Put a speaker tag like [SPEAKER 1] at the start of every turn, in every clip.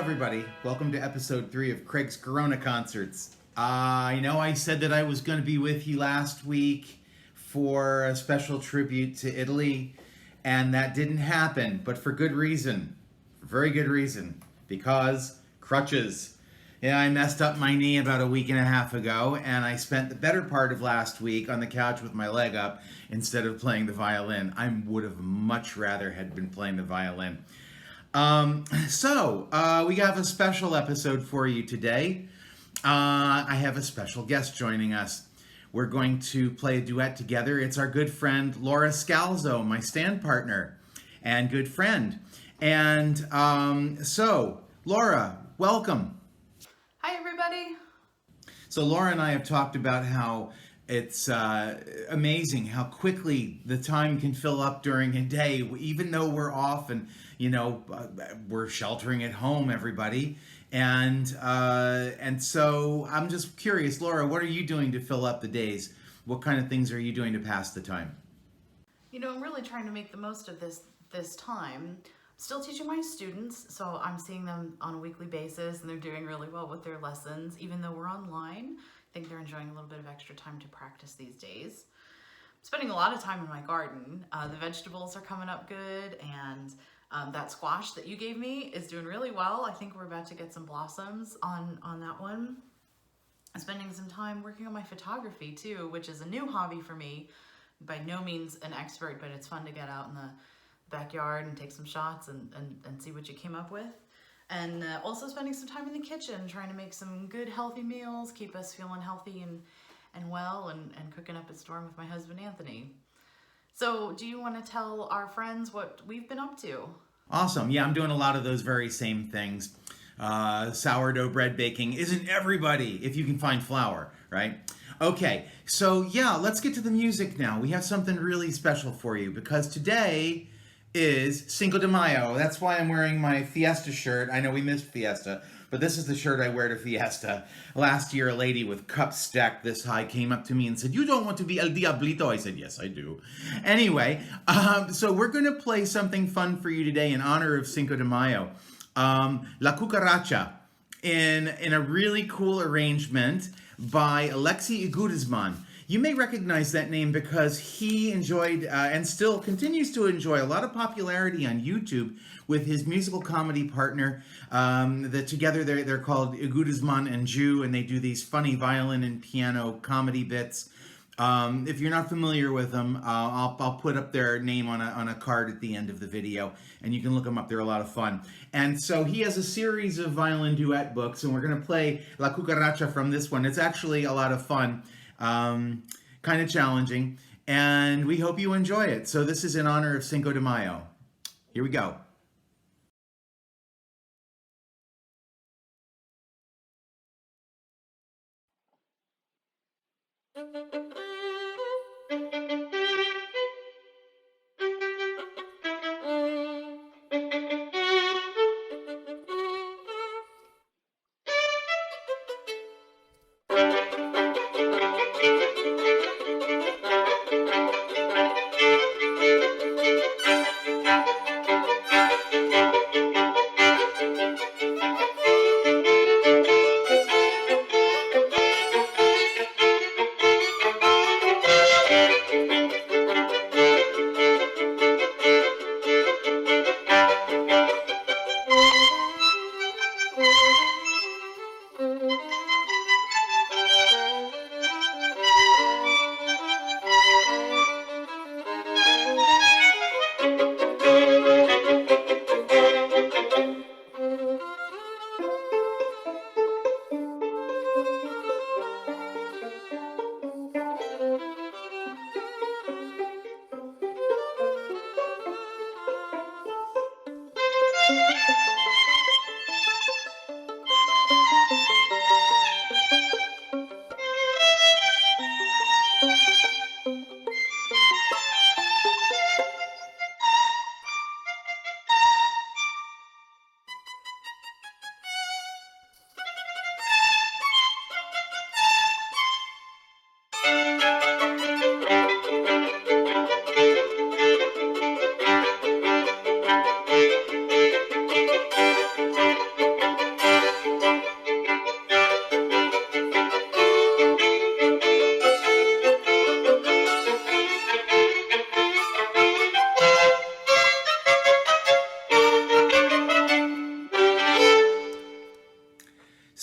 [SPEAKER 1] everybody. Welcome to episode 3 of Craig's Corona Concerts. I know I said that I was going to be with you last week for a special tribute to Italy, and that didn't happen, but for good reason. For very good reason. Because crutches. Yeah, I messed up my knee about a week and a half ago, and I spent the better part of last week on the couch with my leg up instead of playing the violin. I would have much rather had been playing the violin. We have a special episode for you today. I have a special guest joining us. We're going to play a duet together. It's our good friend Laura Scalzo, my stand partner and good friend. And Laura, welcome.
[SPEAKER 2] Hi, everybody.
[SPEAKER 1] So Laura and I have talked about how it's amazing how quickly the time can fill up during a day, even though we're off and, we're sheltering at home, everybody. And so I'm just curious, Laura, what are you doing to fill up the days? What kind of things are you doing to pass the time?
[SPEAKER 2] I'm really trying to make the most of this time. Still teaching my students, so I'm seeing them on a weekly basis, and they're doing really well with their lessons, even though we're online. I think they're enjoying a little bit of extra time to practice these days. I'm spending a lot of time in my garden. The vegetables are coming up good, and that squash that you gave me is doing really well. I think we're about to get some blossoms on that one. I'm spending some time working on my photography too, which is a new hobby for me. By no means an expert, but it's fun to get out in the backyard and take some shots and see what you came up with. And also spending some time in the kitchen trying to make some good healthy meals, keep us feeling healthy and well, and cooking up a storm with my husband Anthony. So do you want to tell our friends what we've been up to?
[SPEAKER 1] Awesome. Yeah, I'm doing a lot of those very same things. Sourdough bread baking isn't everybody if you can find flour, right? Okay, so yeah, let's get to the music now. We have something really special for you because today is Cinco de Mayo. That's why I'm wearing my Fiesta shirt. I know we missed Fiesta, but this is the shirt I wear to Fiesta. Last year, a lady with cups stacked this high came up to me and said, "You don't want to be El Diablito?" I said, "Yes, I do." Anyway, so we're going to play something fun for you today in honor of Cinco de Mayo. La Cucaracha in a really cool arrangement by Alexi Igudisman. You may recognize that name because he enjoyed and still continues to enjoy a lot of popularity on YouTube with his musical comedy partner. Together they're called Igudisman and Jew, and they do these funny violin and piano comedy bits. If you're not familiar with them, I'll put up their name on a card at the end of the video, and you can look them up. They're a lot of fun. And so he has a series of violin duet books, and we're going to play La Cucaracha from this one. It's actually a lot of fun. Kind of challenging, and we hope you enjoy it. So this is in honor of Cinco de Mayo. Here we go.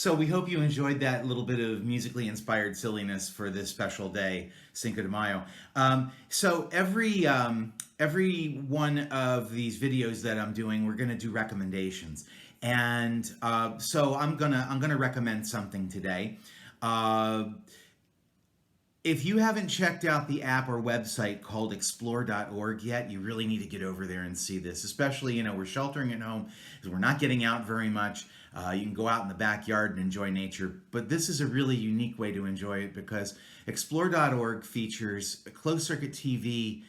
[SPEAKER 1] So we hope you enjoyed that little bit of musically inspired silliness for this special day, Cinco de Mayo. So every one of these videos that I'm doing, we're gonna do recommendations, and so I'm gonna recommend something today. If you haven't checked out the app or website called explore.org yet, you really need to get over there and see this. Especially, we're sheltering at home because we're not getting out very much. You can go out in the backyard and enjoy nature, but this is a really unique way to enjoy it because explore.org features closed circuit TV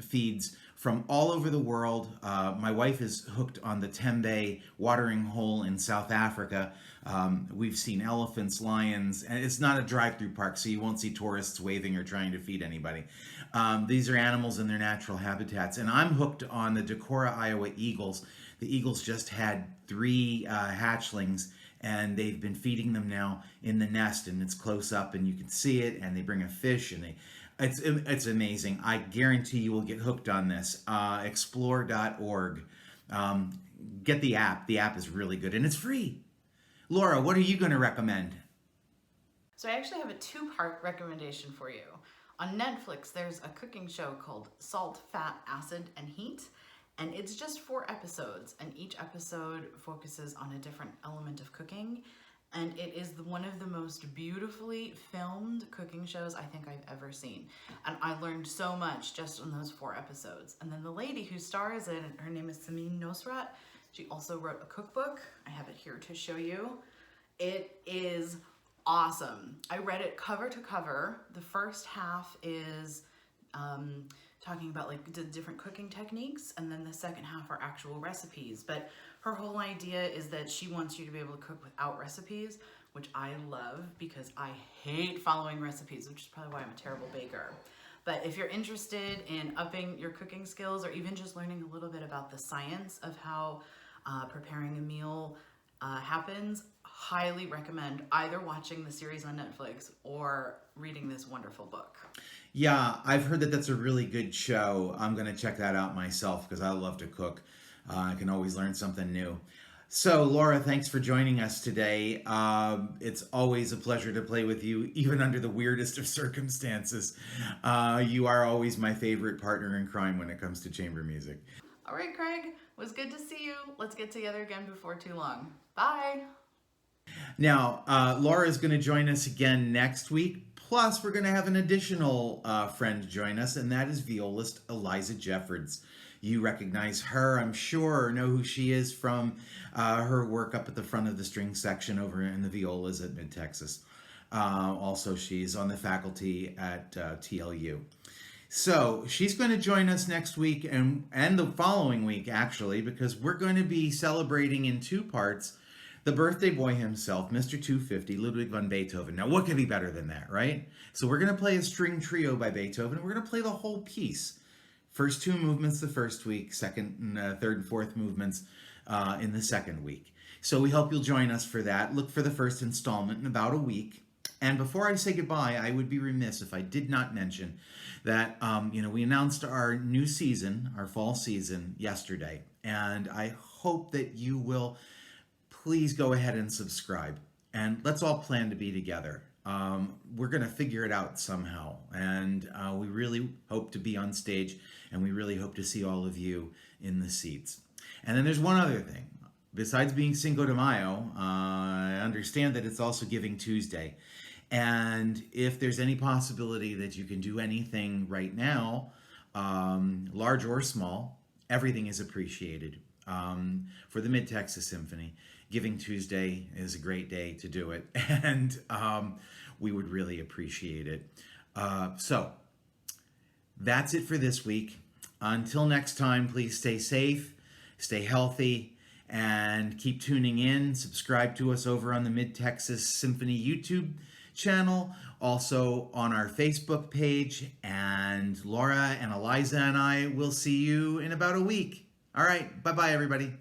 [SPEAKER 1] feeds from all over the world. My wife is hooked on the Tembe watering hole in South Africa. We've seen elephants, lions, and it's not a drive-through park, so you won't see tourists waving or trying to feed anybody. These are animals in their natural habitats, and I'm hooked on the Decorah, Iowa eagles. The eagles just had 3 hatchlings, and they've been feeding them now in the nest, and it's close up, and you can see it, and they bring a fish, and it's amazing. I guarantee you will get hooked on this. Explore.org. Get the app. The app is really good, and it's free. Laura, what are you going to recommend?
[SPEAKER 2] So I actually have a 2-part recommendation for you. On Netflix, there's a cooking show called Salt, Fat, Acid, and Heat. And it's just 4 episodes, and each episode focuses on a different element of cooking. And it is one of the most beautifully filmed cooking shows I think I've ever seen. And I learned so much just on those 4 episodes. And then the lady who stars in it, her name is Samin Nosrat. She also wrote a cookbook. I have it here to show you. It is awesome. I read it cover to cover. The first half is talking about like the different cooking techniques, and then the second half are actual recipes. But her whole idea is that she wants you to be able to cook without recipes, which I love because I hate following recipes, which is probably why I'm a terrible baker. But if you're interested in upping your cooking skills or even just learning a little bit about the science of how preparing a meal happens, highly recommend either watching the series on Netflix or reading this wonderful book.
[SPEAKER 1] Yeah, I've heard that that's a really good show. I'm going to check that out myself because I love to cook. I can always learn something new. So, Laura, thanks for joining us today. It's always a pleasure to play with you, even under the weirdest of circumstances. You are always my favorite partner in crime when it comes to chamber music.
[SPEAKER 2] All right, Craig, it was good to see you. Let's get together again before too long. Bye.
[SPEAKER 1] Now, Laura is going to join us again next week. Plus, we're going to have an additional friend join us, and that is violist Eliza Jeffords. You recognize her, I'm sure, or know who she is from her work up at the front of the string section over in the violas at Mid-Texas. Also, she's on the faculty at TLU. So she's going to join us next week and the following week, actually, because we're going to be celebrating in 2 parts the birthday boy himself, Mr. 250, Ludwig van Beethoven. Now, what could be better than that, right? So we're going to play a string trio by Beethoven. We're going to play the whole piece. First 2 movements the first week, second and third and fourth movements in the second week. So we hope you'll join us for that. Look for the first installment in about a week. And before I say goodbye, I would be remiss if I did not mention that, we announced our new season, our fall season, yesterday. And I hope that you will please go ahead and subscribe. And let's all plan to be together. We're going to figure it out somehow. And we really hope to be on stage. And we really hope to see all of you in the seats. And then there's one other thing. Besides being Cinco de Mayo, I understand that it's also Giving Tuesday. And if there's any possibility that you can do anything right now, large or small, everything is appreciated. For the Mid-Texas Symphony, Giving Tuesday is a great day to do it, and we would really appreciate it. So that's it for this week. Until next time, please stay safe, stay healthy, and keep tuning in. Subscribe to us over on the Mid-Texas Symphony YouTube channel, also on our Facebook page, and Laura and Eliza and I will see you in about a week. All right, bye-bye, everybody.